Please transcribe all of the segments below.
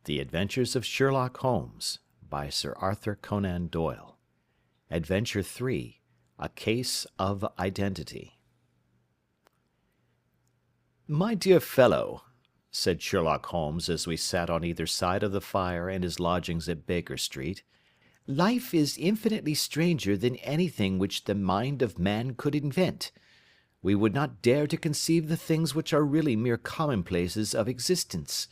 The Adventures of Sherlock Holmes, by Sir Arthur Conan Doyle. Adventure 3. A Case of Identity. "My dear fellow," said Sherlock Holmes as we sat on either side of the fire in his lodgings at Baker Street, "life is infinitely stranger than anything which the mind of man could invent. We would not dare to conceive the things which are really mere commonplaces of existence.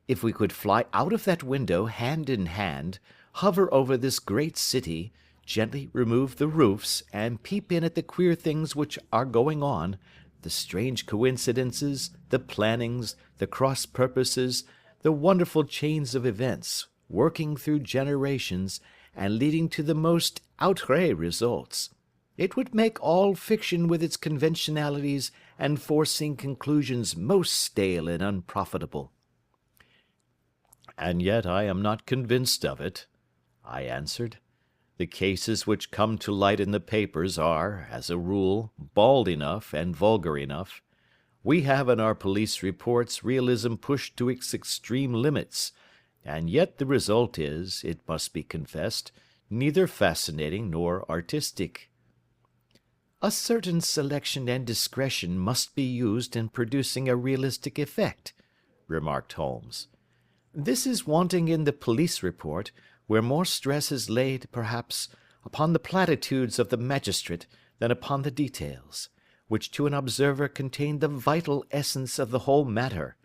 If we could fly out of that window hand in hand, hover over this great city, gently remove the roofs, and peep in at the queer things which are going on, the strange coincidences, the plannings, the cross purposes, the wonderful chains of events, working through generations, and leading to the most outré results, it would make all fiction with its conventionalities and foreseen conclusions most stale and unprofitable." "And yet I am not convinced of it," I answered. "The cases which come to light in the papers are, as a rule, bald enough and vulgar enough. We have in our police reports realism pushed to its extreme limits, and yet the result is, it must be confessed, neither fascinating nor artistic." "A certain selection and discretion must be used in producing a realistic effect," remarked Holmes. "This is wanting in the police report, where more stress is laid, perhaps, upon the platitudes of the magistrate than upon the details, which to an observer contain the vital essence of the whole matter.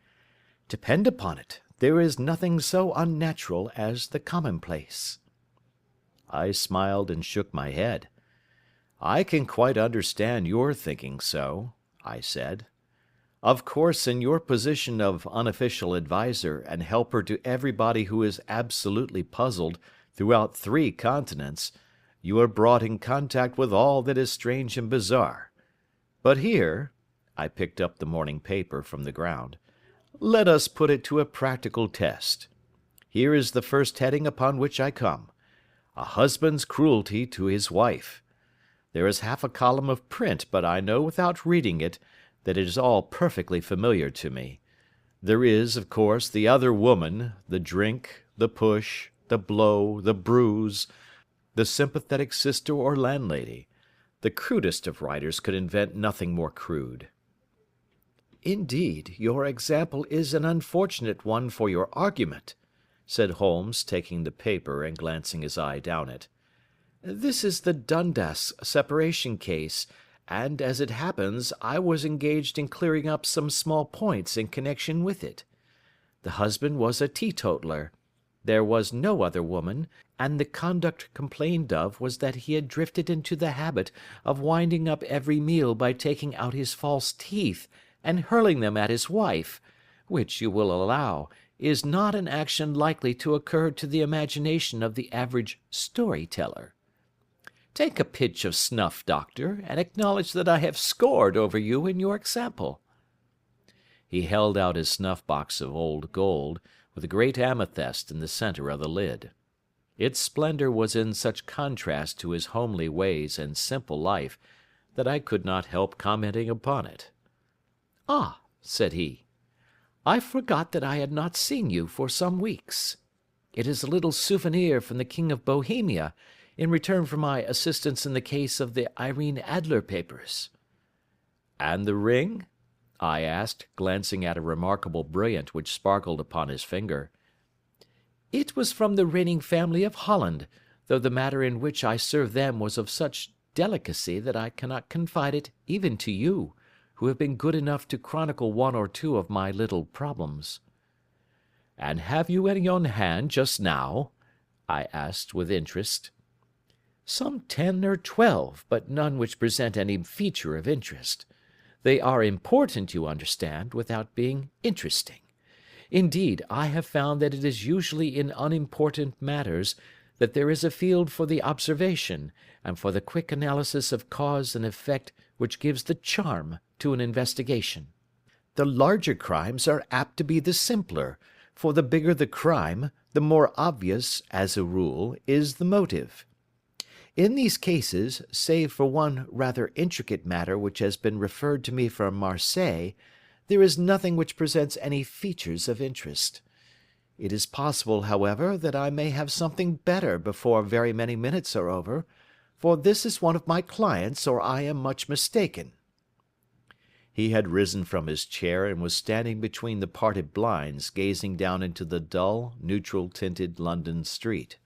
Depend upon it, there is nothing so unnatural as the commonplace." I smiled and shook my head. "I can quite understand your thinking so," I said. "Of course, in your position of unofficial adviser and helper to everybody who is absolutely puzzled throughout 3 continents, you are brought in contact with all that is strange and bizarre. But here," I picked up the morning paper from the ground, "let us put it to a practical test. Here is the first heading upon which I come: A husband's cruelty to his wife. There is half a column of print, but I know without reading it that it is all perfectly familiar to me. There is, of course, the other woman, the drink, the push, the blow, the bruise, the sympathetic sister or landlady. The crudest of writers could invent nothing more crude." "Indeed, your example is an unfortunate one for your argument," said Holmes, taking the paper and glancing his eye down it. "This is the Dundas separation case, and, as it happens, I was engaged in clearing up some small points in connection with it. The husband was a teetotaler. There was no other woman, and the conduct complained of was that he had drifted into the habit of winding up every meal by taking out his false teeth and hurling them at his wife, which, you will allow, is not an action likely to occur to the imagination of the average story-teller. Take a pinch of snuff, doctor, and acknowledge that I have scored over you in your example." He held out his snuff-box of old gold, with a great amethyst in the centre of the lid. Its splendour was in such contrast to his homely ways and simple life that I could not help commenting upon it. "Ah," said he, "I forgot that I had not seen you for some weeks. It is a little souvenir from the King of Bohemia, in return for my assistance in the case of the Irene Adler papers." "And the ring?" I asked, glancing at a remarkable brilliant which sparkled upon his finger. "It was from the reigning family of Holland, though the matter in which I served them was of such delicacy that I cannot confide it even to you, who have been good enough to chronicle 1 or 2 of my little problems." "And have you any on hand just now?" I asked with interest. "Some 10 or 12, but none which present any feature of interest. They are important, you understand, without being interesting. Indeed, I have found that it is usually in unimportant matters that there is a field for the observation, and for the quick analysis of cause and effect which gives the charm to an investigation. The larger crimes are apt to be the simpler, for the bigger the crime, the more obvious, as a rule, is the motive. In these cases, save for one rather intricate matter which has been referred to me from Marseilles, there is nothing which presents any features of interest. It is possible, however, that I may have something better before very many minutes are over, for this is one of my clients, or I am much mistaken." He had risen from his chair and was standing between the parted blinds, gazing down into the dull, neutral-tinted London street.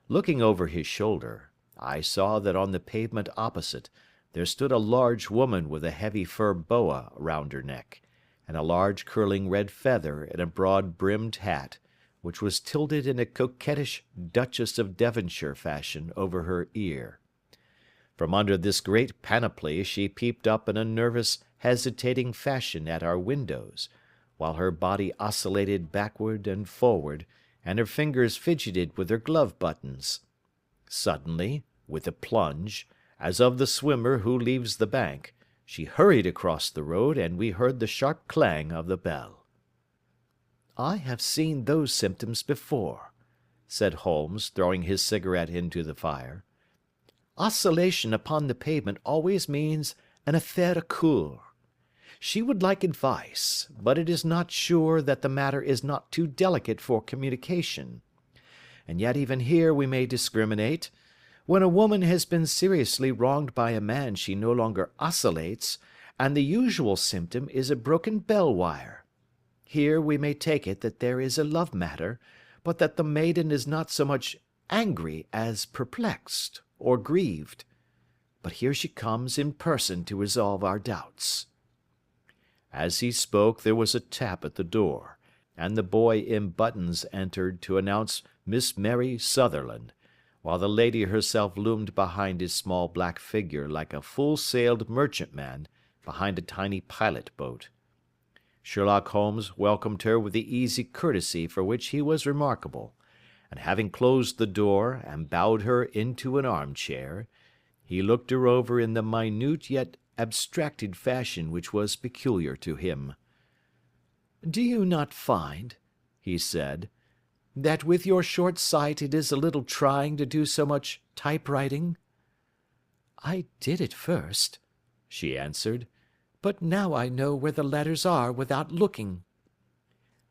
Looking over his shoulder, I saw that on the pavement opposite there stood a large woman with a heavy fur boa round her neck, and a large curling red feather in a broad-brimmed hat, which was tilted in a coquettish Duchess of Devonshire fashion over her ear. From under this great panoply she peeped up in a nervous, hesitating fashion at our windows, while her body oscillated backward and forward, and her fingers fidgeted with her glove buttons. Suddenly, with a plunge, as of the swimmer who leaves the bank, she hurried across the road, and we heard the sharp clang of the bell. "I have seen those symptoms before," said Holmes, throwing his cigarette into the fire. "Oscillation upon the pavement always means an affaire à coeur. She would like advice, but it is not sure that the matter is not too delicate for communication. And yet even here we may discriminate. When a woman has been seriously wronged by a man she no longer oscillates, and the usual symptom is a broken bell wire. Here we may take it that there is a love matter, but that the maiden is not so much angry as perplexed or grieved. But here she comes in person to resolve our doubts." As he spoke there was a tap at the door, and the boy in buttons entered to announce Miss Mary Sutherland, while the lady herself loomed behind his small black figure like a full-sailed merchantman behind a tiny pilot-boat. Sherlock Holmes welcomed her with the easy courtesy for which he was remarkable, and having closed the door and bowed her into an armchair, he looked her over in the minute yet abstracted fashion which was peculiar to him. "Do you not find," he said, "that with your short sight it is a little trying to do so much typewriting?" "I did at first," she answered, "but now I know where the letters are without looking."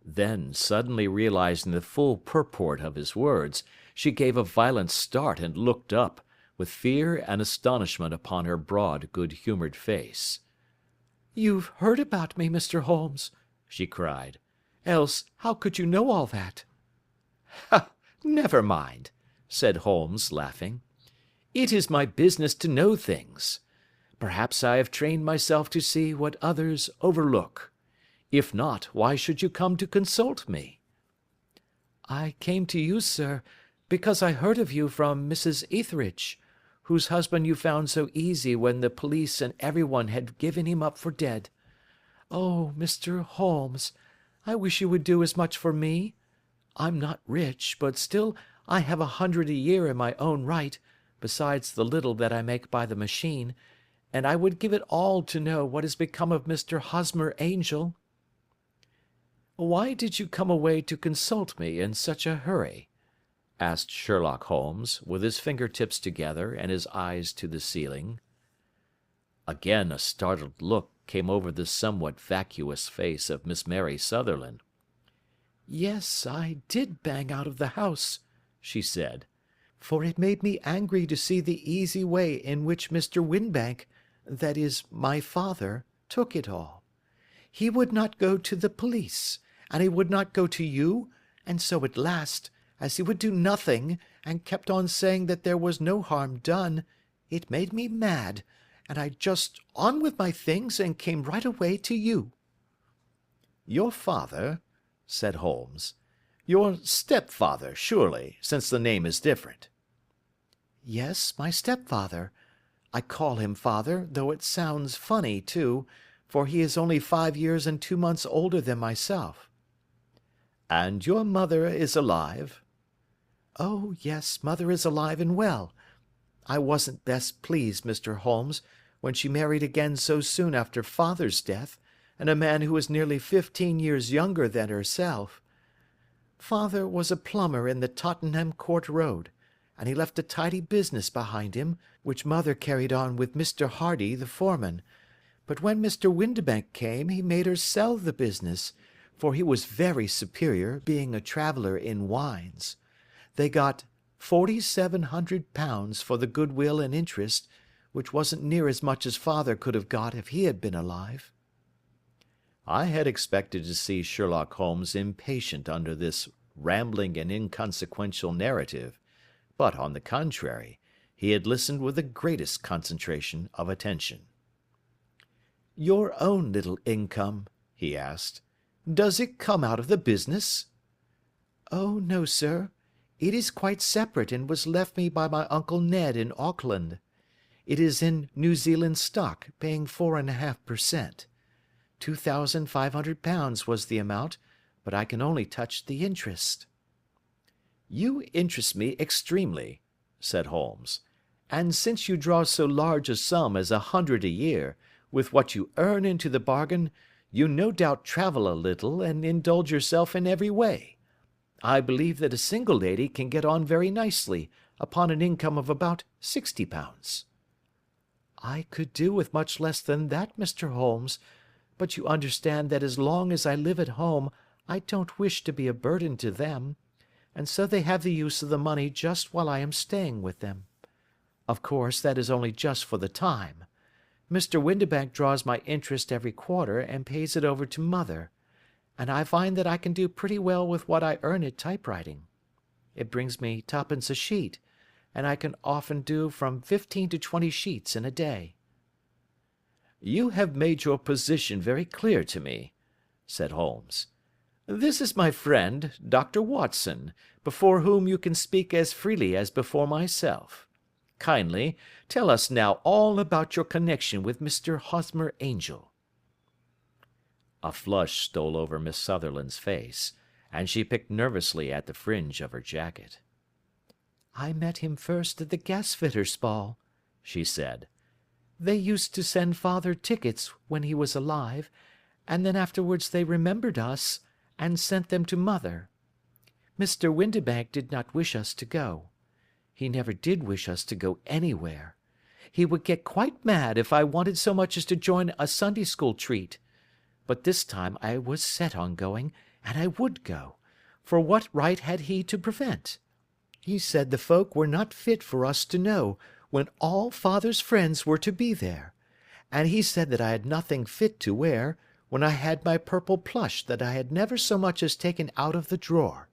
Then, suddenly realizing the full purport of his words, she gave a violent start and looked up, with fear and astonishment upon her broad, good-humoured face. "You've heard about me, Mr. Holmes," she cried. "Else how could you know all that?" "Ha! Never mind," said Holmes, laughing. "It is my business to know things. Perhaps I have trained myself to see what others overlook. If not, why should you come to consult me?" "I came to you, sir, because I heard of you from Mrs. Etheridge, whose husband you found so easy when the police and everyone had given him up for dead. Oh, Mr. Holmes, I wish you would do as much for me. I'm not rich, but still I have 100 a year in my own right, besides the little that I make by the machine, and I would give it all to know what has become of Mr. Hosmer Angel." "Why did you come away to consult me in such a hurry?" asked Sherlock Holmes, with his fingertips together and his eyes to the ceiling. Again a startled look came over the somewhat vacuous face of Miss Mary Sutherland. "Yes, I did bang out of the house," she said, "for it made me angry to see the easy way in which Mr. Winbank, that is, my father, took it all. He would not go to the police, and he would not go to you, and so at last, as he would do nothing, and kept on saying that there was no harm done, it made me mad, and I just on with my things and came right away to you." "Your father?" said Holmes. "Your stepfather, surely, since the name is different." "Yes, my stepfather. I call him father, though it sounds funny, too, for he is only 5 years and 2 months older than myself." "And your mother is alive?" "Oh, yes, mother is alive and well. I wasn't best pleased, Mr. Holmes, when she married again so soon after father's death, and a man who was nearly 15 years younger than herself. Father was a plumber in the Tottenham Court Road, and he left a tidy business behind him, which mother carried on with Mr. Hardy, the foreman, but when Mr. Windibank came he made her sell the business, for he was very superior, being a traveller in wines. They got £4,700 for the goodwill and interest, which wasn't near as much as father could have got if he had been alive." I had expected to see Sherlock Holmes impatient under this rambling and inconsequential narrative, but, on the contrary, he had listened with the greatest concentration of attention. "Your own little income," he asked, "does it come out of the business?" "Oh, no, sir. It is quite separate and was left me by my Uncle Ned in Auckland. It is in New Zealand stock, paying 4.5%. £2,500 was the amount, but I can only touch the interest." "You interest me extremely," said Holmes, "and since you draw so large a sum as 100 a year, with what you earn into the bargain, you no doubt travel a little and indulge yourself in every way. I believe that a single lady can get on very nicely upon an income of about £60. "I could do with much less than that, Mr. Holmes, but you understand that as long as I live at home I don't wish to be a burden to them, and so they have the use of the money just while I am staying with them. Of course, that is only just for the time. Mr. Windibank draws my interest every quarter and pays it over to mother, and I find that I can do pretty well with what I earn at typewriting. It brings me twopence a sheet, and I can often do from 15 to 20 sheets in a day." "You have made your position very clear to me," said Holmes. "This is my friend, Dr. Watson, before whom you can speak as freely as before myself. Kindly tell us now all about your connection with Mr. Hosmer Angel." A flush stole over Miss Sutherland's face, and she picked nervously at the fringe of her jacket. "I met him first at the gasfitters' ball," she said. "They used to send father tickets when he was alive, and then afterwards they remembered us, and sent them to mother. Mr. Windibank did not wish us to go. He never did wish us to go anywhere. He would get quite mad if I wanted so much as to join a Sunday school treat. But this time I was set on going, and I would go, for what right had he to prevent? He said the folk were not fit for us to know, when all father's friends were to be there, and he said that I had nothing fit to wear, when I had my purple plush that I had never so much as taken out of the drawer.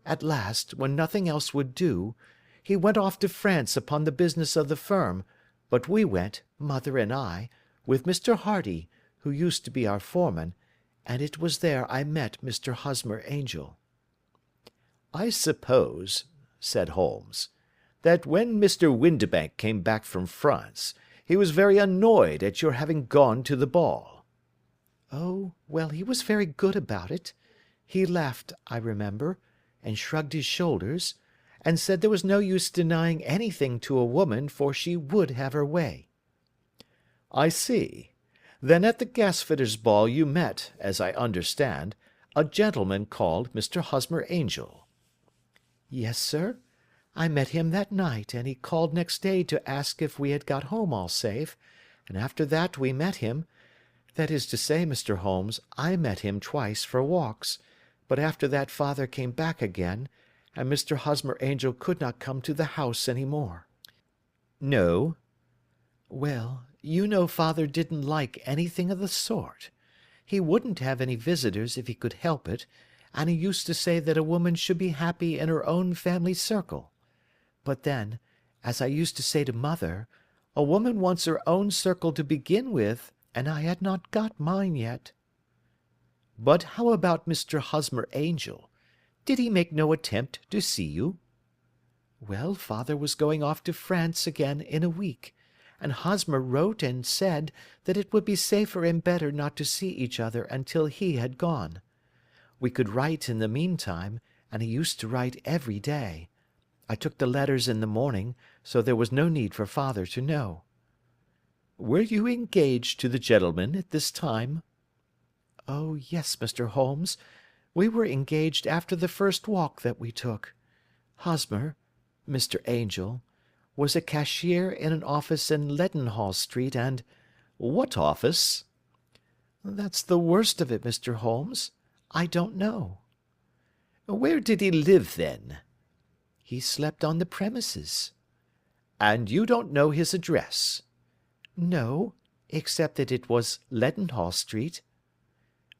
At last, when nothing else would do, he went off to France upon the business of the firm, but we went, mother and I, with Mr. Hardy, who used to be our foreman, and it was there I met Mr. Hosmer Angel." "I suppose," said Holmes, "that when Mr. Windibank came back from France, he was very annoyed at your having gone to the ball." "Oh, well, he was very good about it. He laughed, I remember, and shrugged his shoulders, and said there was no use denying anything to a woman, for she would have her way." "I see. Then at the gasfitters' ball you met, as I understand, a gentleman called Mr. Hosmer Angel." "Yes, sir. I met him that night, and he called next day to ask if we had got home all safe, and after that we met him. That is to say, Mr. Holmes, I met him twice for walks, but after that father came back again, and Mr. Hosmer Angel could not come to the house any more." "No." "Well, you know father didn't like anything of the sort. He wouldn't have any visitors if he could help it, and he used to say that a woman should be happy in her own family circle. But then, as I used to say to mother, a woman wants her own circle to begin with, and I had not got mine yet." "But how about Mr. Hosmer Angel? Did he make no attempt to see you?" "Well, father was going off to France again in a week, and Hosmer wrote and said that it would be safer and better not to see each other until he had gone. We could write in the meantime, and he used to write every day. I took the letters in the morning, so there was no need for father to know." "Were you engaged to the gentleman at this time?" "Oh, yes, Mr. Holmes. We were engaged after the first walk that we took. Hosmer, Mr. Angel, was a cashier in an office in Leadenhall Street, and—" "What office?" "That's the worst of it, Mr. Holmes. I don't know. Where did he live, then? He slept on the premises. And you don't know his address? No, except that it was Leadenhall Street.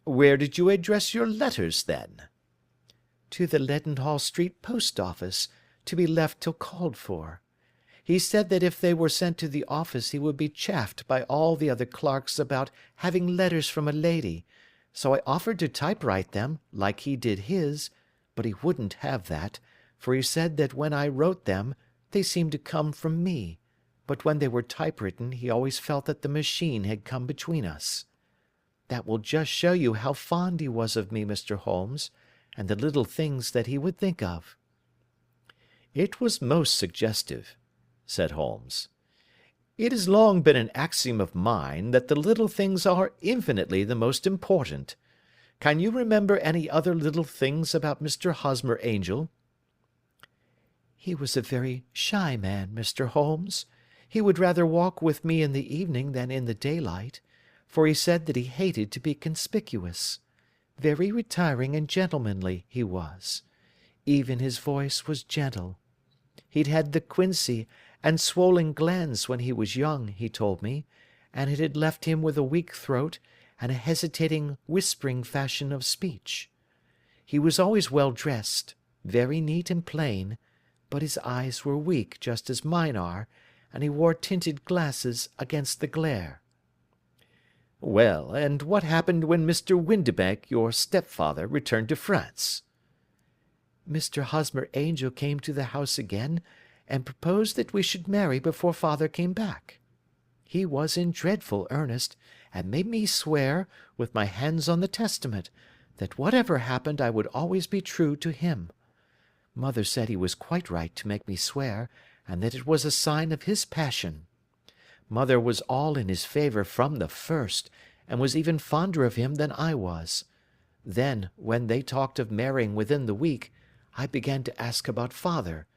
Where did you address your letters, then? To the Leadenhall Street post office, to be left till called for. He said that if they were sent to the office he would be chaffed by all the other clerks about having letters from a lady, so I offered to typewrite them, like he did his, but he wouldn't have that, for he said that when I wrote them they seemed to come from me, but when they were typewritten he always felt that the machine had come between us. That will just show you how fond he was of me, Mr. Holmes, and the little things that he would think of." "It was most suggestive," said Holmes. "It has long been an axiom of mine that the little things are infinitely the most important. Can you remember any other little things about Mr. Hosmer Angel?" "He was a very shy man, Mr. Holmes. He would rather walk with me in the evening than in the daylight, for he said that he hated to be conspicuous. Very retiring and gentlemanly he was. Even his voice was gentle. He'd had the quinsy and swollen glands when he was young, he told me, and it had left him with a weak throat and a hesitating, whispering fashion of speech. He was always well dressed, very neat and plain, but his eyes were weak just as mine are, and he wore tinted glasses against the glare." "Well, and what happened when Mr. Windibank, your stepfather, returned to France?" "Mr. Hosmer Angel came to the house again, and proposed that we should marry before father came back. He was in dreadful earnest, and made me swear, with my hands on the testament, that whatever happened I would always be true to him. Mother said he was quite right to make me swear, and that it was a sign of his passion. Mother was all in his favour from the first, and was even fonder of him than I was. Then, when they talked of marrying within the week, I began to ask about father,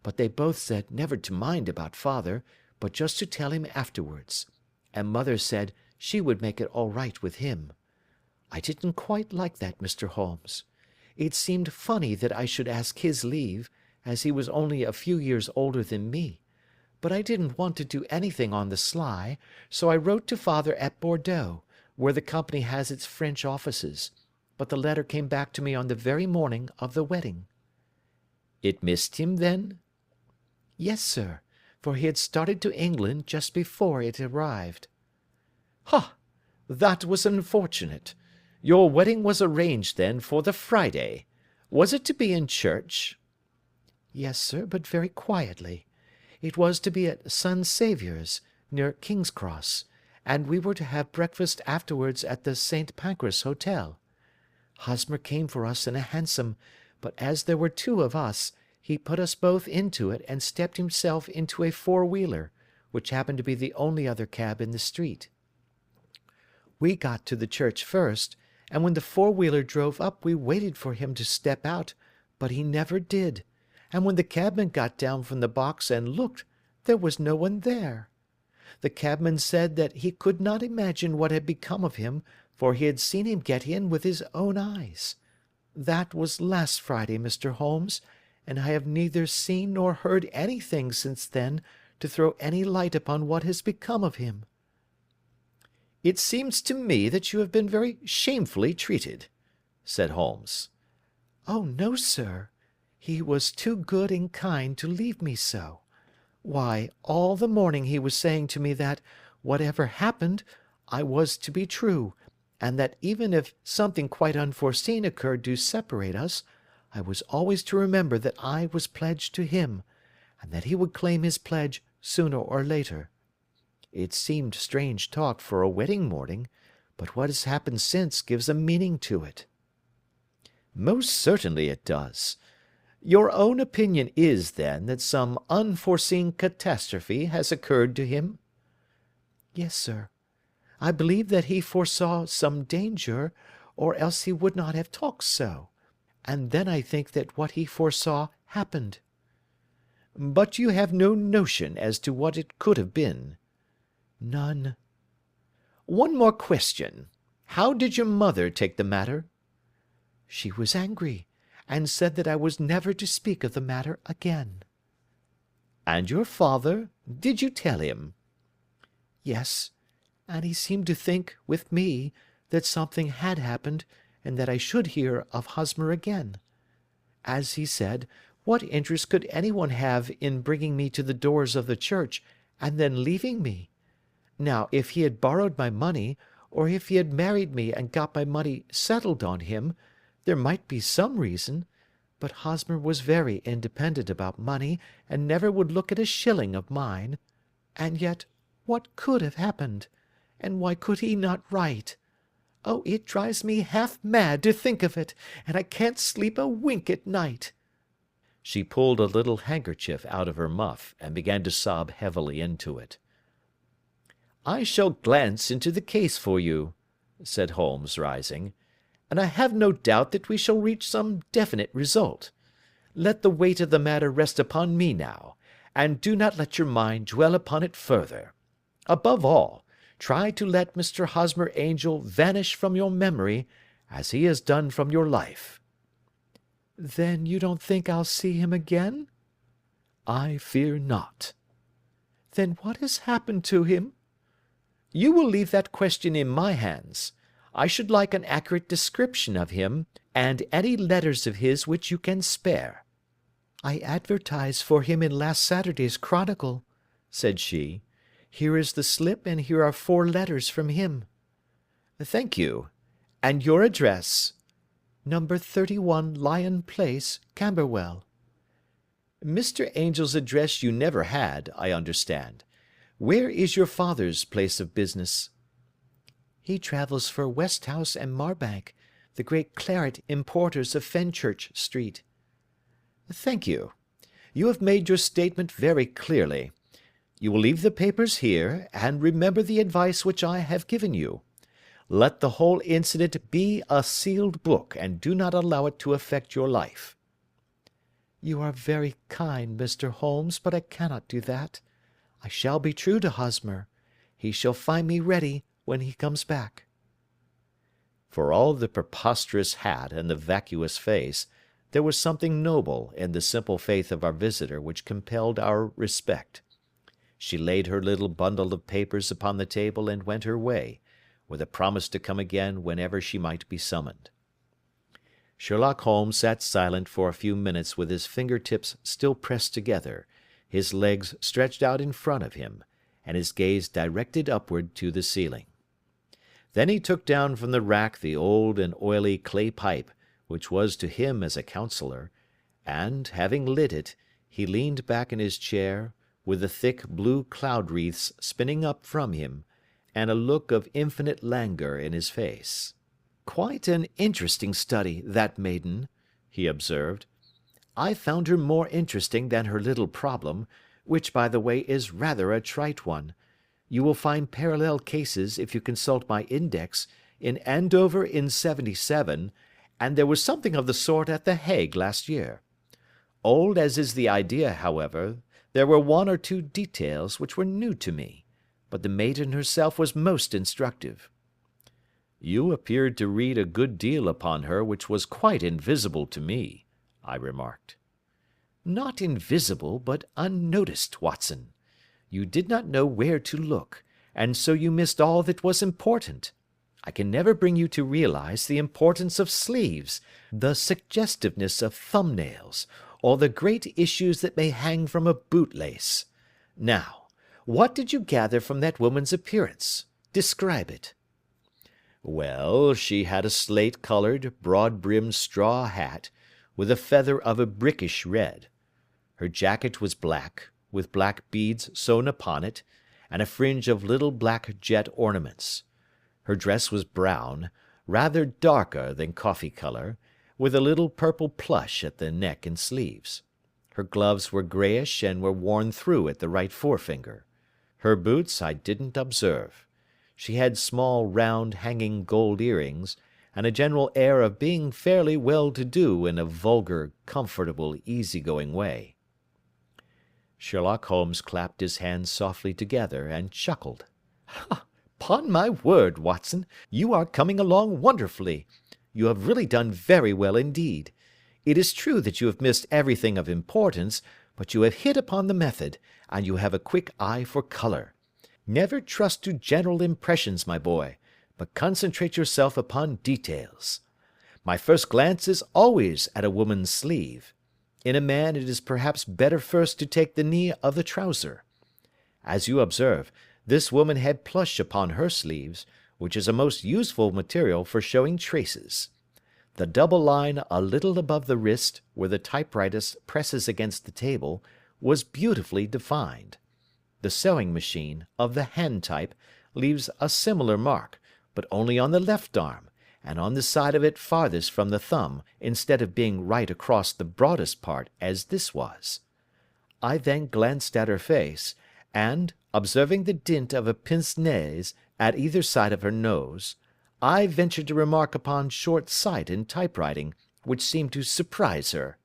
but they both said never to mind about father, but just to tell him afterwards, and mother said she would make it all right with him. I didn't quite like that, Mr. Holmes. It seemed funny that I should ask his leave, as he was only a few years older than me, but I didn't want to do anything on the sly, so I wrote to father at Bordeaux, where the company has its French offices, but the letter came back to me on the very morning of the wedding." "It missed him, then?" "Yes, sir, for he had started to England just before it arrived." "Ha! That was unfortunate. Your wedding was arranged, then, for the Friday. Was it to be in church?" "Yes, sir, but very quietly. It was to be at St. Saviour's, near King's Cross, and we were to have breakfast afterwards at the St. Pancras Hotel. Hosmer came for us in a hansom, but as there were two of us, he put us both into it and stepped himself into a four-wheeler, which happened to be the only other cab in the street. We got to the church first, and when the four-wheeler drove up we waited for him to step out, but he never did, and when the cabman got down from the box and looked, there was no one there. The cabman said that he could not imagine what had become of him, for he had seen him get in with his own eyes. That was last Friday, Mr. Holmes, and I have neither seen nor heard anything since then to throw any light upon what has become of him." "It seems to me that you have been very shamefully treated," said Holmes. "Oh, no, sir. He was too good and kind to leave me so. Why, all the morning he was saying to me that, whatever happened, I was to be true, and that even if something quite unforeseen occurred to separate us, I was always to remember that I was pledged to him, and that he would claim his pledge sooner or later. It seemed strange talk for a wedding morning, but what has happened since gives a meaning to it." "Most certainly it does. Your own opinion is, then, that some unforeseen catastrophe has occurred to him?" "Yes, sir. I believe that he foresaw some danger, or else he would not have talked so, and then I think that what he foresaw happened." "But you have no notion as to what it could have been?" "None." "One more question. How did your mother take the matter?" She was angry, and said that I was never to speak of the matter again. And your father? Did you tell him? Yes, and he seemed to think, with me, that something had happened, and that I should hear of Hosmer again. As he said, what interest could anyone have in bringing me to the doors of the church, and then leaving me? Now, if he had borrowed my money, or if he had married me and got my money settled on him, there might be some reason, but Hosmer was very independent about money, and never would look at a shilling of mine. And yet, what could have happened? And why could he not write? Oh, it drives me half mad to think of it, and I can't sleep a wink at night." She pulled a little handkerchief out of her muff, and began to sob heavily into it. "I shall glance into the case for you," said Holmes, rising, "and I have no doubt that we shall reach some definite result. Let the weight of the matter rest upon me now, and do not let your mind dwell upon it further. Above all, try to let Mr. Hosmer Angel vanish from your memory, as he has done from your life." "Then you don't think I'll see him again?" "I fear not." "Then what has happened to him?" "You will leave that question in my hands. I should like an accurate description of him, and any letters of his which you can spare." "I advertised for him in last Saturday's Chronicle," said she. "Here is the slip, and here are 4 letters from him." "Thank you. And your address?" "Number 31 Lion Place, Camberwell." "Mr. Angel's address you never had, I understand. Where is your father's place of business?" "He travels for Westhouse and Marbank, the great claret importers of Fenchurch Street." "Thank you. You have made your statement very clearly. You will leave the papers here, and remember the advice which I have given you. Let the whole incident be a sealed book, and do not allow it to affect your life." "You are very kind, Mr. Holmes, but I cannot do that. I shall be true to Hosmer. He shall find me ready when he comes back." For all the preposterous hat and the vacuous face, there was something noble in the simple faith of our visitor which compelled our respect. She laid her little bundle of papers upon the table and went her way, with a promise to come again whenever she might be summoned. Sherlock Holmes sat silent for a few minutes with his finger-tips still pressed together, his legs stretched out in front of him, and his gaze directed upward to the ceiling. Then he took down from the rack the old and oily clay pipe, which was to him as a counsellor, and, having lit it, he leaned back in his chair, with the thick blue cloud-wreaths spinning up from him, and a look of infinite languor in his face. "Quite an interesting study, that maiden," he observed. "I found her more interesting than her little problem, which, by the way, is rather a trite one. You will find parallel cases, if you consult my index, in Andover in '77, and there was something of the sort at The Hague last year. Old as is the idea, however, there were 1 or 2 details which were new to me, but the maiden herself was most instructive." "You appeared to read a good deal upon her which was quite invisible to me," I remarked. "Not invisible, but unnoticed, Watson. You did not know where to look, and so you missed all that was important. I can never bring you to realize the importance of sleeves, the suggestiveness of thumbnails, or the great issues that may hang from a bootlace. Now, what did you gather from that woman's appearance? Describe it." "Well, she had a slate-coloured, broad-brimmed straw hat, with a feather of a brickish red. Her jacket was black, with black beads sewn upon it, and a fringe of little black jet ornaments. Her dress was brown, rather darker than coffee colour, with a little purple plush at the neck and sleeves. Her gloves were greyish and were worn through at the right forefinger. Her boots I didn't observe. She had small round hanging gold earrings, and a general air of being fairly well-to-do in a vulgar, comfortable, easy-going way." Sherlock Holmes clapped his hands softly together and chuckled. "'Pon my word, Watson, you are coming along wonderfully. you have really done very well indeed. It is true that you have missed everything of importance, but you have hit upon the method, and you have a quick eye for colour. Never trust to general impressions, my boy, but concentrate yourself upon details. My first glance is always at a woman's sleeve. In a man it is perhaps better first to take the knee of the trouser. As you observe, this woman had plush upon her sleeves, which is a most useful material for showing traces. The double line a little above the wrist, where the typewriter presses against the table, was beautifully defined. The sewing machine, of the hand type, leaves a similar mark, but only on the left arm, and on the side of it farthest from the thumb, instead of being right across the broadest part, as this was. I then glanced at her face, and, observing the dint of a pince-nez at either side of her nose, I ventured to remark upon short sight in typewriting, which seemed to surprise her.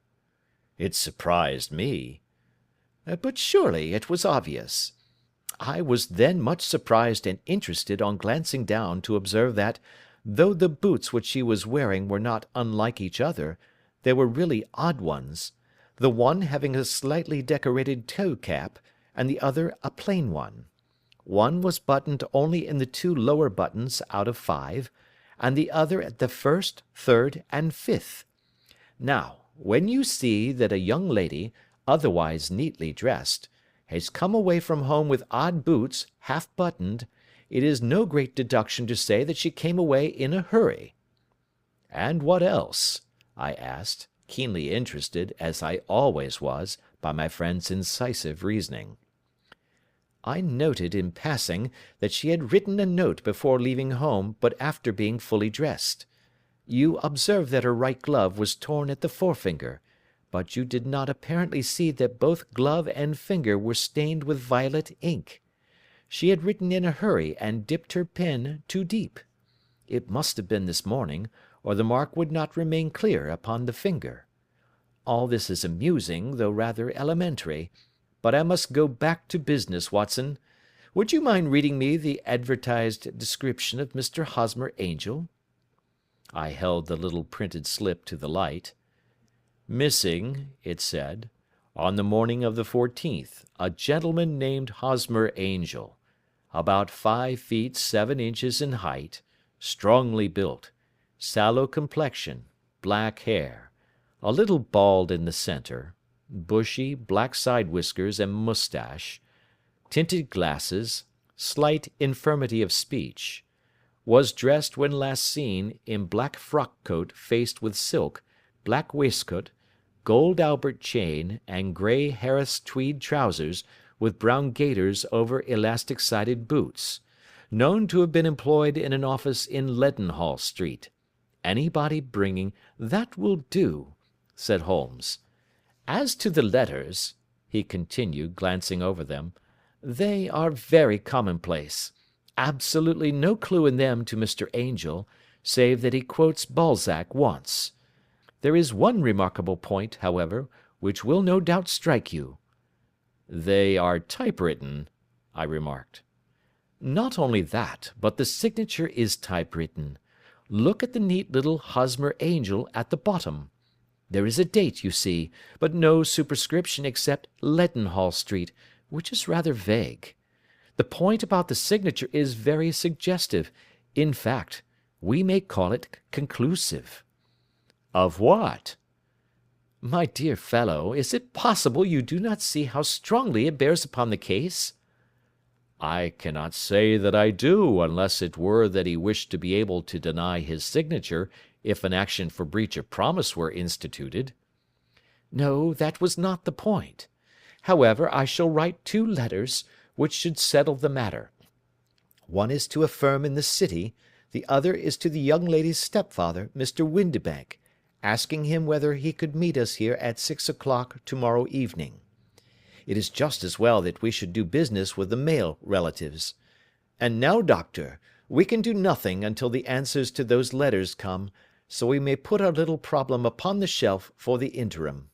It surprised me. But surely it was obvious. I was then much surprised and interested on glancing down to observe that, though the boots which she was wearing were not unlike each other, they were really odd ones, the one having a slightly decorated toe cap, and the other a plain one. One was buttoned only in the 2 lower buttons out of 5, and the other at the 1st, 3rd, and 5th. Now, when you see that a young lady, otherwise neatly dressed, has come away from home with odd boots, half buttoned, it is no great deduction to say that she came away in a hurry. And what else? I asked, keenly interested, as I always was, by my friend's incisive reasoning. I noted, in passing, that she had written a note before leaving home, but after being fully dressed. You observed that her right glove was torn at the forefinger, but you did not apparently see that both glove and finger were stained with violet ink. She had written in a hurry and dipped her pen too deep. It must have been this morning, or the mark would not remain clear upon the finger. All this is amusing, though rather elementary, but I must go back to business, Watson. Would you mind reading me the advertised description of Mr. Hosmer Angel? I held the little printed slip to the light. Missing, it said, on the morning of the 14th, a gentleman named Hosmer Angel, about 5 feet 7 inches in height, strongly built, sallow complexion, black hair, a little bald in the centre, bushy black side whiskers and moustache, tinted glasses, slight infirmity of speech, was dressed when last seen in black frock coat faced with silk, black waistcoat, gold Albert chain, and grey Harris tweed trousers, with brown gaiters over elastic-sided boots, known to have been employed in an office in Leadenhall Street. Anybody bringing— "That will do," said Holmes. "As to the letters," he continued, glancing over them, "they are very commonplace. Absolutely no clue in them to Mr. Angel, save that he quotes Balzac once. There is one remarkable point, however, which will no doubt strike you." "They are typewritten," I remarked. "Not only that, but the signature is typewritten. Look at the neat little Hosmer Angel at the bottom. There is a date, you see, but no superscription except Leadenhall Street, which is rather vague. The point about the signature is very suggestive. In fact, we may call it conclusive." "Of what?" "My dear fellow, is it possible you do not see how strongly it bears upon the case?" "I cannot say that I do, unless it were that he wished to be able to deny his signature if an action for breach of promise were instituted." "No, that was not the point. However, I shall write 2 letters, which should settle the matter. One is to a firm in the city, the other is to the young lady's stepfather, Mr. Windibank, asking him whether he could meet us here at 6 o'clock to-morrow evening. It is just as well that we should do business with the male relatives. And now, doctor, we can do nothing until the answers to those letters come, so we may put our little problem upon the shelf for the interim."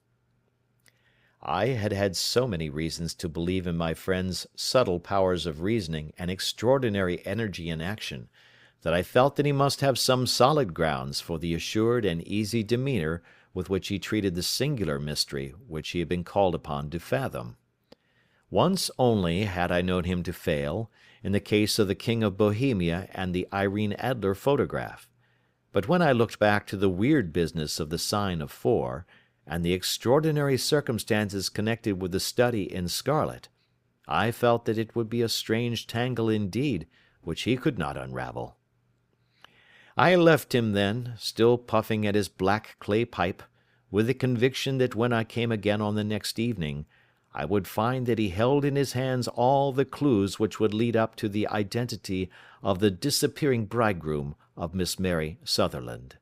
I had had so many reasons to believe in my friend's subtle powers of reasoning and extraordinary energy in action, that I felt that he must have some solid grounds for the assured and easy demeanour with which he treated the singular mystery which he had been called upon to fathom. Once only had I known him to fail, in the case of the King of Bohemia and the Irene Adler photograph. But when I looked back to the weird business of the sign of 4, and the extraordinary circumstances connected with the study in scarlet, I felt that it would be a strange tangle indeed which he could not unravel. I left him then, still puffing at his black clay pipe, with the conviction that when I came again on the next evening, I would find that he held in his hands all the clues which would lead up to the identity of the disappearing bridegroom of Miss Mary Sutherland.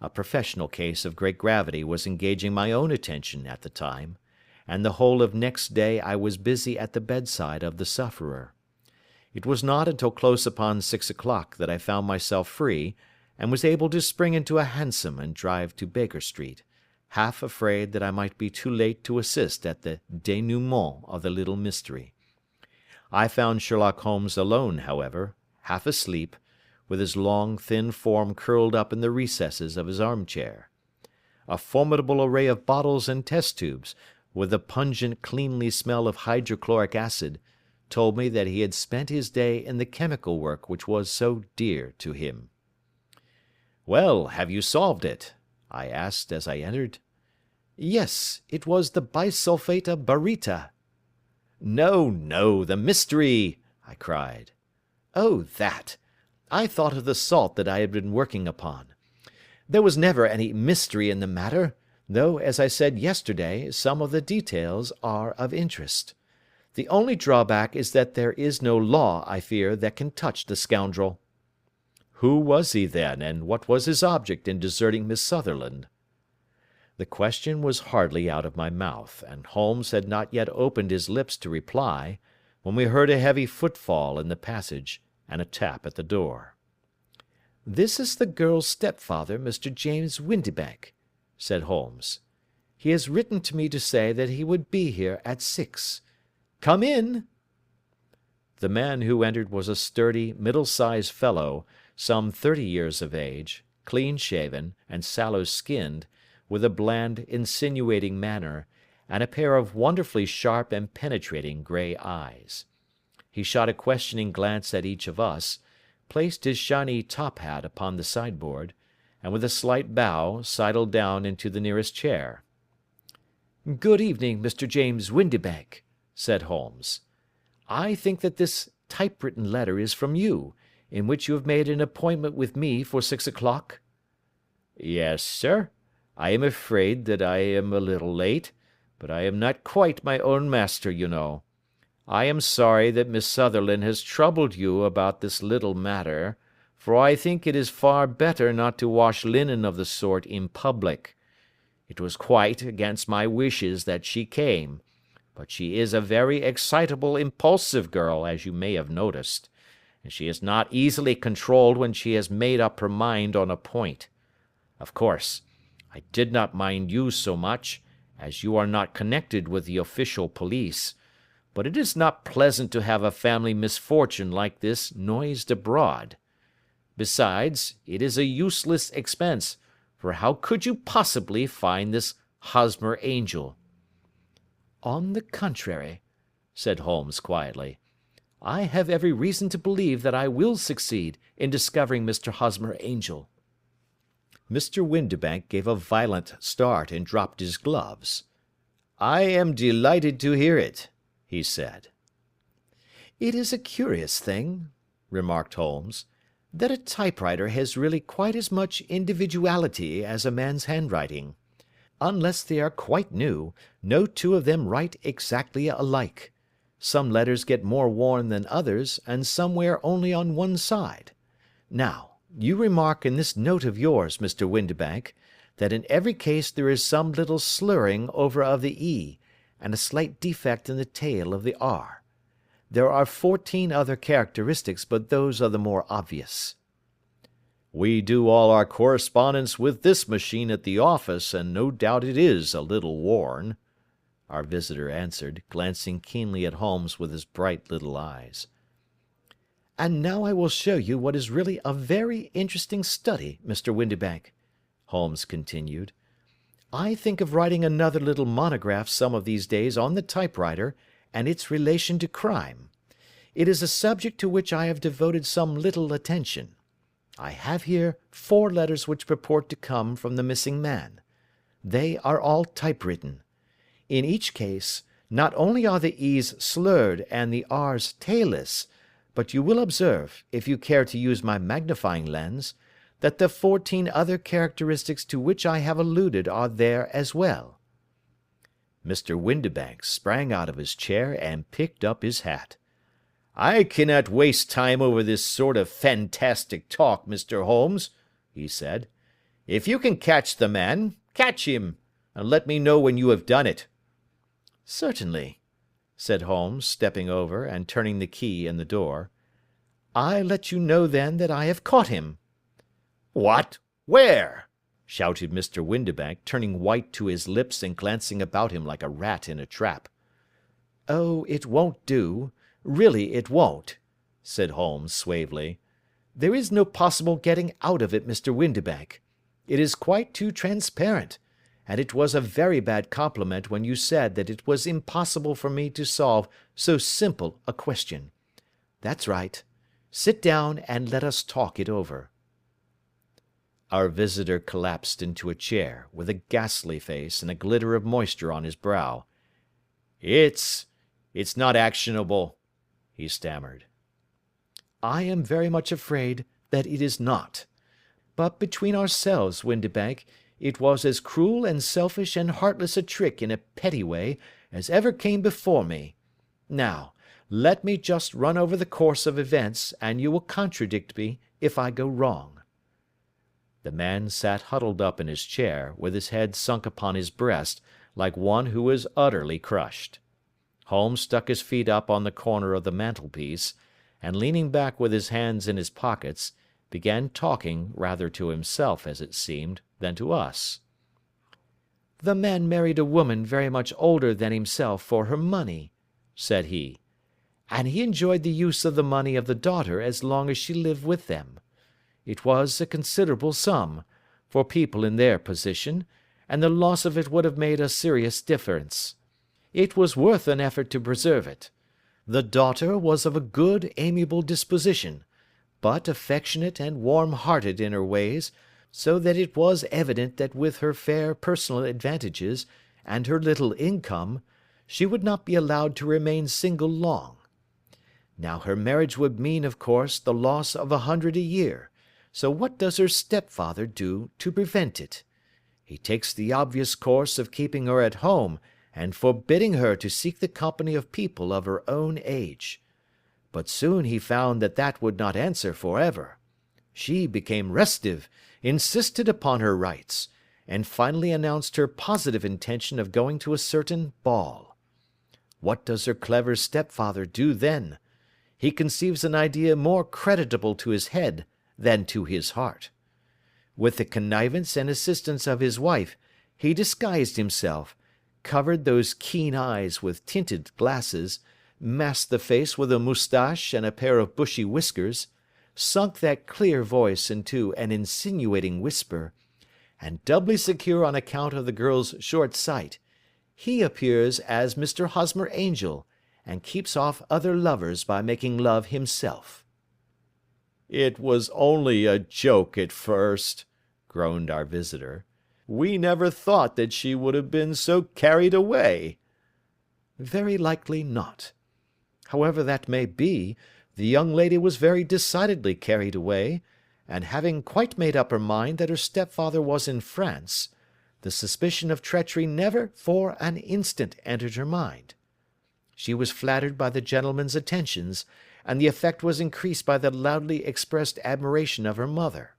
A professional case of great gravity was engaging my own attention at the time, and the whole of next day I was busy at the bedside of the sufferer. It was not until close upon 6 o'clock that I found myself free, and was able to spring into a hansom and drive to Baker Street, half afraid that I might be too late to assist at the dénouement of the little mystery. I found Sherlock Holmes alone, however, half asleep, with his long, thin form curled up in the recesses of his armchair. A formidable array of bottles and test tubes, with the pungent, cleanly smell of hydrochloric acid, told me that he had spent his day in the chemical work which was so dear to him. "Well, have you solved it?" I asked as I entered. Yes, it was the bisulfate of baryta. "No, no, the mystery!" I cried. Oh, that! I thought of the salt that I had been working upon. There was never any mystery in the matter, though, as I said yesterday, some of the details are of interest. The only drawback is that there is no law, I fear, that can touch the scoundrel." "Who was he, then, and what was his object in deserting Miss Sutherland?" The question was hardly out of my mouth, and Holmes had not yet opened his lips to reply, when we heard a heavy footfall in the passage, and a tap at the door. "This is the girl's stepfather, Mr. James Windibank," said Holmes. "He has written to me to say that he would be here at 6. Come in." The man who entered was a sturdy, middle-sized fellow, some 30 years of age, clean-shaven, and sallow-skinned, with a bland, insinuating manner, and a pair of wonderfully sharp and penetrating grey eyes. He shot a questioning glance at each of us, placed his shiny top-hat upon the sideboard, and with a slight bow sidled down into the nearest chair. "Good evening, Mr. James Windibank," said Holmes. "I think that this typewritten letter is from you, in which you have made an appointment with me for 6 o'clock?" "Yes, sir. I am afraid that I am a little late, but I am not quite my own master, you know. I am sorry that Miss Sutherland has troubled you about this little matter, for I think it is far better not to wash linen of the sort in public. It was quite against my wishes that she came, but she is a very excitable, impulsive girl, as you may have noticed, and she is not easily controlled when she has made up her mind on a point. Of course, I did not mind you so much, as you are not connected with the official police, but it is not pleasant to have a family misfortune like this noised abroad. Besides, it is a useless expense, for how could you possibly find this Hosmer Angel?" "On the contrary," said Holmes quietly, "I have every reason to believe that I will succeed in discovering Mr. Hosmer Angel." Mr. Windibank gave a violent start and dropped his gloves. "I am delighted to hear it," he said. "It is a curious thing," remarked Holmes, "that a typewriter has really quite as much individuality as a man's handwriting. Unless they are quite new, no two of them write exactly alike. Some letters get more worn than others, and some wear only on one side. Now, you remark in this note of yours, Mr. Windibank, that in every case there is some little slurring over of the E, and a slight defect in the tail of the R. There are 14 other characteristics, but those are the more obvious." "We do all our correspondence with this machine at the office, and no doubt it is a little worn," our visitor answered, glancing keenly at Holmes with his bright little eyes. And now I will show you what is really a very interesting study, Mr. Windibank," Holmes continued. "I think of writing another little monograph some of these days on the typewriter and its relation to crime. It is a subject to which I have devoted some little attention. I have here 4 letters which purport to come from the missing man. They are all typewritten. In each case, not only are the E's slurred and the R's tailless, but you will observe, if you care to use my magnifying lens, that the 14 other characteristics to which I have alluded are there as well." Mr. Windibank sprang out of his chair and picked up his hat. "I cannot waste time over this sort of fantastic talk, Mr. Holmes," he said. "If you can catch the man, catch him, and let me know when you have done it." "Certainly," said Holmes, stepping over and turning the key in the door. "I let you know then that I have caught him." "What? Where?" shouted Mr. Windibank, turning white to his lips and glancing about him like a rat in a trap. "Oh, it won't do. Really it won't," said Holmes suavely. "There is no possible getting out of it, Mr. Windibank. It is quite too transparent, and it was a very bad compliment when you said that it was impossible for me to solve so simple a question. That's right. Sit down and let us talk it over." Our visitor collapsed into a chair, with a ghastly face and a glitter of moisture on his brow. It's not actionable," he stammered. "I am very much afraid that it is not. But between ourselves, Windibank, it was as cruel and selfish and heartless a trick in a petty way as ever came before me. Now, let me just run over the course of events, and you will contradict me if I go wrong." The man sat huddled up in his chair, with his head sunk upon his breast, like one who is utterly crushed. Holmes stuck his feet up on the corner of the mantelpiece, and leaning back with his hands in his pockets, began talking, rather to himself, as it seemed, than to us. "The man married a woman very much older than himself for her money," said he, "and he enjoyed the use of the money of the daughter as long as she lived with them. It was a considerable sum, for people in their position, and the loss of it would have made a serious difference. It was worth an effort to preserve it. The daughter was of a good, amiable disposition, but affectionate and warm-hearted in her ways, so that it was evident that with her fair personal advantages, and her little income, she would not be allowed to remain single long. Now her marriage would mean, of course, the loss of 100 a year, so what does her stepfather do to prevent it? He takes the obvious course of keeping her at home and forbidding her to seek the company of people of her own age. But soon he found that that would not answer for ever. She became restive, insisted upon her rights, and finally announced her positive intention of going to a certain ball. What does her clever stepfather do then? He conceives an idea more creditable to his head than to his heart. With the connivance and assistance of his wife, he disguised himself, covered those keen eyes with tinted glasses, masked the face with a moustache and a pair of bushy whiskers, sunk that clear voice into an insinuating whisper, and doubly secure on account of the girl's short sight, he appears as Mr. Hosmer Angel, and keeps off other lovers by making love himself." "It was only a joke at first," groaned our visitor. "We never thought that she would have been so carried away." "Very likely not. However that may be, the young lady was very decidedly carried away, and having quite made up her mind that her stepfather was in France, the suspicion of treachery never for an instant entered her mind. She was flattered by the gentleman's attentions, and the effect was increased by the loudly expressed admiration of her mother.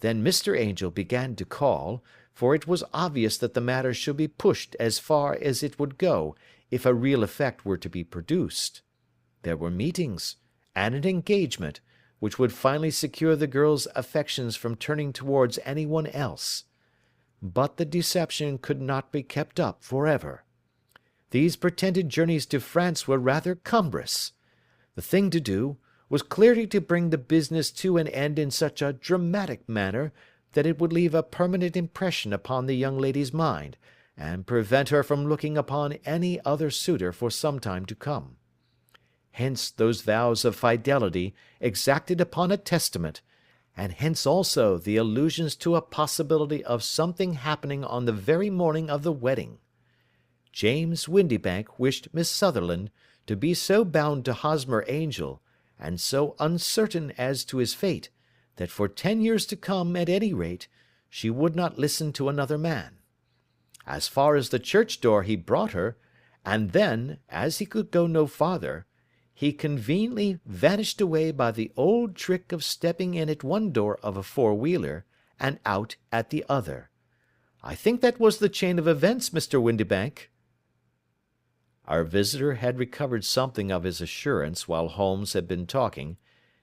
Then Mr. Angel began to call, for it was obvious that the matter should be pushed as far as it would go if a real effect were to be produced. There were meetings, and an engagement, which would finally secure the girl's affections from turning towards any one else. But the deception could not be kept up for ever. These pretended journeys to France were rather cumbrous. The thing to do was clearly to bring the business to an end in such a dramatic manner that it would leave a permanent impression upon the young lady's mind, and prevent her from looking upon any other suitor for some time to come. Hence those vows of fidelity exacted upon a testament, and hence also the allusions to a possibility of something happening on the very morning of the wedding. James Windibank wished Miss Sutherland to be so bound to Hosmer Angel, and so uncertain as to his fate, that for 10 years to come, at any rate, she would not listen to another man. As far as the church door he brought her, and then, as he could go no farther, he conveniently vanished away by the old trick of stepping in at one door of a four-wheeler, and out at the other. I think that was the chain of events, Mr. Windibank." Our visitor had recovered something of his assurance while Holmes had been talking,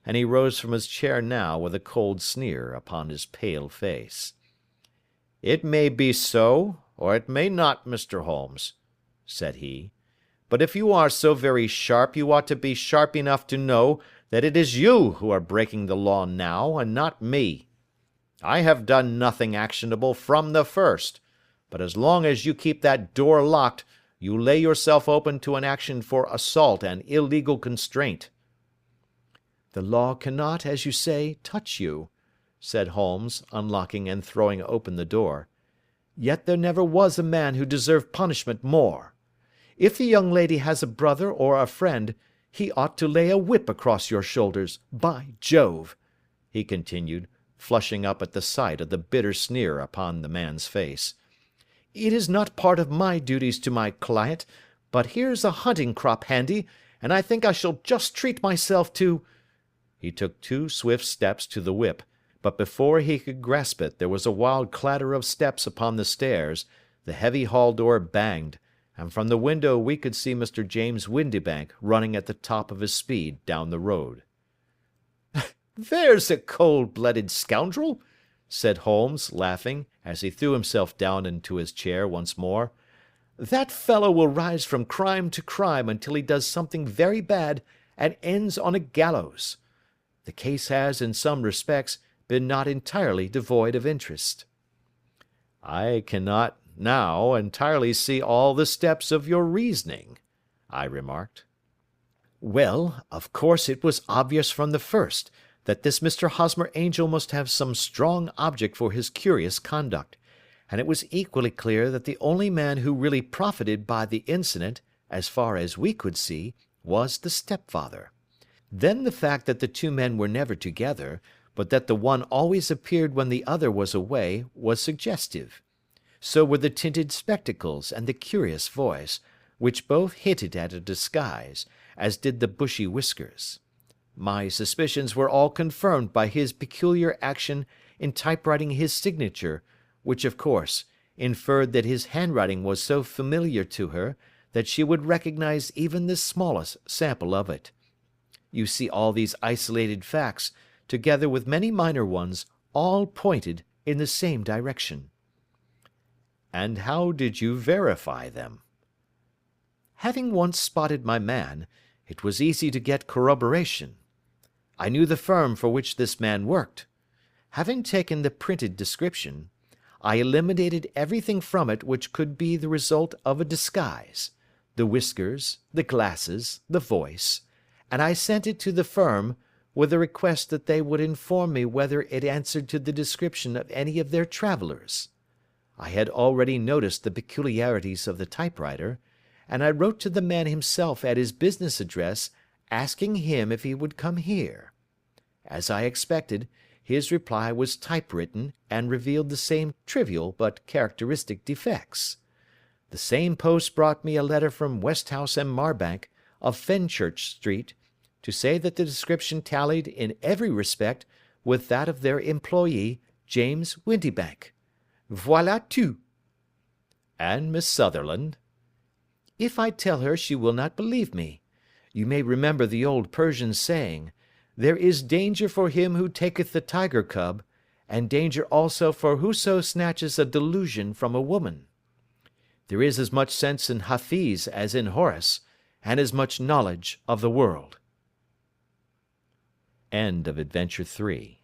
and he rose from his chair now with a cold sneer upon his pale face. "It may be so, or it may not, Mr. Holmes," said he. "But if you are so very sharp, you ought to be sharp enough to know that it is you who are breaking the law now, and not me. I have done nothing actionable from the first, but as long as you keep that door locked, you lay yourself open to an action for assault and illegal constraint." "The law cannot, as you say, touch you," said Holmes, unlocking and throwing open the door. "Yet there never was a man who deserved punishment more. If the young lady has a brother or a friend, he ought to lay a whip across your shoulders, by Jove," he continued, flushing up at the sight of the bitter sneer upon the man's face. "It is not part of my duties to my client, but here's a hunting crop handy, and I think I shall just treat myself to—" He took 2 swift steps to the whip, but before he could grasp it there was a wild clatter of steps upon the stairs, the heavy hall door banged, and from the window we could see Mr. James Windibank running at the top of his speed down the road. "There's a cold-blooded scoundrel," said Holmes, laughing, as he threw himself down into his chair once more. "That fellow will rise from crime to crime until he does something very bad and ends on a gallows. The case has, in some respects, been not entirely devoid of interest." "I cannot now entirely see all the steps of your reasoning," I remarked. "Well, of course it was obvious from the first that this Mr. Hosmer Angel must have some strong object for his curious conduct, and it was equally clear that the only man who really profited by the incident, as far as we could see, was the stepfather. Then the fact that the 2 men were never together, but that the one always appeared when the other was away, was suggestive. So were the tinted spectacles and the curious voice, which both hinted at a disguise, as did the bushy whiskers. My suspicions were all confirmed by his peculiar action in typewriting his signature, which, of course, inferred that his handwriting was so familiar to her that she would recognize even the smallest sample of it. You see, all these isolated facts, together with many minor ones, all pointed in the same direction." "And how did you verify them?" "Having once spotted my man, it was easy to get corroboration. I knew the firm for which this man worked. Having taken the printed description, I eliminated everything from it which could be the result of a disguise, the whiskers, the glasses, the voice, and I sent it to the firm, with a request that they would inform me whether it answered to the description of any of their travellers. I had already noticed the peculiarities of the typewriter, and I wrote to the man himself at his business address, asking him if he would come here. As I expected, his reply was typewritten, and revealed the same trivial but characteristic defects. The same post brought me a letter from Westhouse and Marbank, of Fenchurch Street, to say that the description tallied in every respect with that of their employee, James Windibank. Voilà tout." "And Miss Sutherland?" "If I tell her she will not believe me. You may remember the old Persian saying, 'There is danger for him who taketh the tiger cub, and danger also for whoso snatches a delusion from a woman.' There is as much sense in Hafiz as in Horace, and as much knowledge of the world." End of Adventure 3.